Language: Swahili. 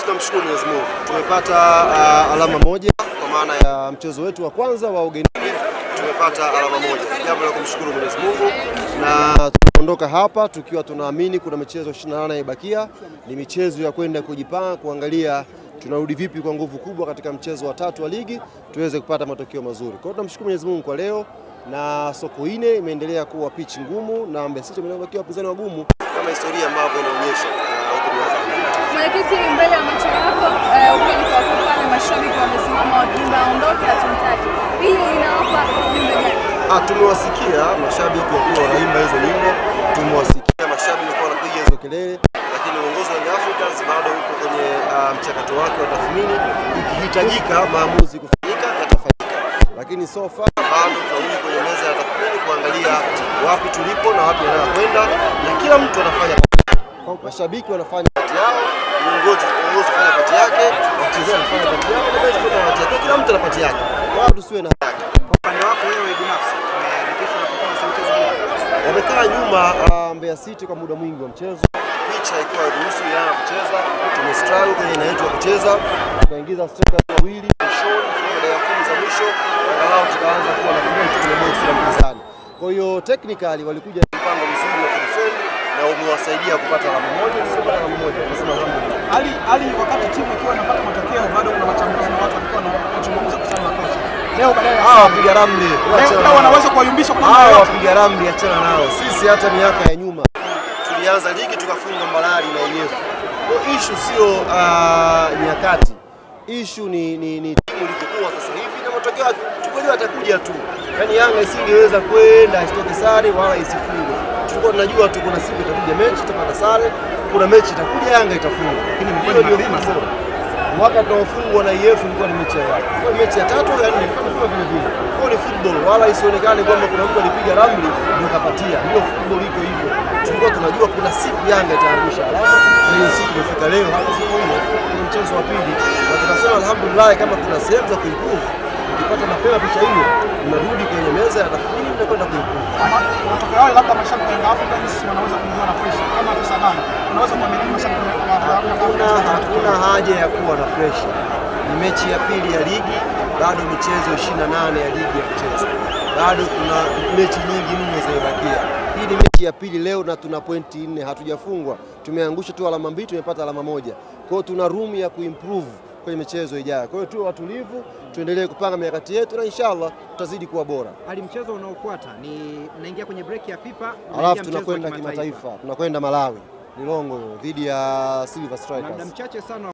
tunamshukuru Mwenyezi Mungu. Tumepata alama moja kwa maana ya mchezo wetu wa kwanza wa ugenini. Tumepata alama moja. Jambo la kumshukuru Mwenyezi Mungu, na tunaondoka hapa tukiwa tunaamini kuna michezo 28 ibakia. Ni michezo ya kwenda kujipanga, kuangalia tunarudi vipi kwa nguvu kubwa katika mchezo wa 3 wa ligi tuweze kupata matokeo mazuri. Kwa hiyo tunamshukuru Mwenyezi Mungu kwa leo, na Sokoine imeendelea kuwa pitch ngumu na Mbeya City imeendelea kuwa wapinzani wagumu kama historia ambavyo inaonyesha. Mwenyekiti, mbele ya macho yako ukweli kwa kupana mashabiki wamesimama waondoke hatumtaki. Hili linawapa ujumbe gani? Tumewasikia mashabiki wakiwa wanaimba hizo nyimbo, tumewasikia mashabiki wakiwa wanapiga hizo kelele, lakini uongozi wa Young Africans bado uko kwenye mchakato wake wa tathmini. Ikihitajika maamuzi kufanyika yatafanyika, lakini so far bado tunarudi kwenye meza ya tathmini kuangalia wapi tulipo na wapi tunakwenda, na kila mtu anafanya mashabiki wanafanya pati yao, uongozi unafanya pati yake, wachezaji wanafanya pati yao, na benchi wanafanya pati yake, kila mtu ana pati yake. Wao tusiwe na yake. Kwa upande wako wewe binafsi, umeridhishwa na performance ya mchezo huu? Wamekaa nyuma Mbeya City kwa muda mwingi wa mchezo. Picha ikiwa ruhusu ya kucheza, tumestruggle kwenye aina yetu ya kucheza, tukaingiza strikers wawili mwishoni baada ya 10 za mwisho, angalau tukaanza kuwa na point kwenye box la mpinzani. Kwa hiyo technically walikuja na mpango mzuri wa kudefend na umewasaidia kupata alama moja, sio kupata alama moja, tunasema alhamdulillah. Ali wakati timu ikiwa inapata matokeo bado kuna wachambuzi na watu walikuwa wanazungumza kuhusiana na kocha. Leo badala ya wapiga ramli, leo wanaweza kuwayumbisha kwa namna yote. Wapiga ramli achana nao. Sisi hata miaka ya nyuma tulianza ligi tukafunga Mbalali na Yefu. Kwa issue sio nyakati. Issue ni timu ilivyokuwa sasa hivi na matokeo tukijua atakuja tu. Yaani Yanga isingeweza kwenda isitoke sare wala isifungwe. Tulikuwa tunajua tu kuna siku itakuja mechi tutapata sare, kuna mechi itakuja Yanga itafunga. Lakini mkweli ndio mapema. Mwaka tunaofungwa na EF ilikuwa ni mechi ya Yanga. Kwa mechi ya 3 ya 4 kama vile vile. Kwa ni football, wala isionekane kwamba kuna mtu alipiga ramli ndio kapatia. Ndio football iko hivyo. Tulikuwa tunajua kuna siku Yanga itaangusha alama, na hiyo siku imefika leo hapa siku hiyo ni mchezo wa pili. Na tunasema alhamdulillah kama kuna sehemu za kuimprove. Ukipata mapema picha hiyo, tunarudi kwenye meza ya tathmini na kwenda kuimprove. Matokeo yao labda mashabiki wa Young Africans wanaweza kuingia na pressure kama afisa nani. Unaweza kuamini mashabiki wa hakuna haja ya kuwa na pressure. Ni mechi ya pili ya ligi, bado michezo 28 ya ligi ya kucheza. Bado kuna mechi nyingi mno zimebakia. Hii ni mechi ya pili leo na tuna pointi 4, hatujafungwa. Tumeangusha tu alama 2, tumepata alama 1. Kwa hiyo tuna room ya kuimprove kwenye michezo ijayo. Kwa hiyo tu watulivu, tuendelee kupanga mikakati yetu na inshallah tutazidi kuwa bora. Hadi mchezo unaofuata ni unaingia kwenye break ya FIFA, alafu tunakwenda kimataifa. Tunakwenda Malawi, Lilongwe dhidi ya Silver Strikers. Muda mchache sana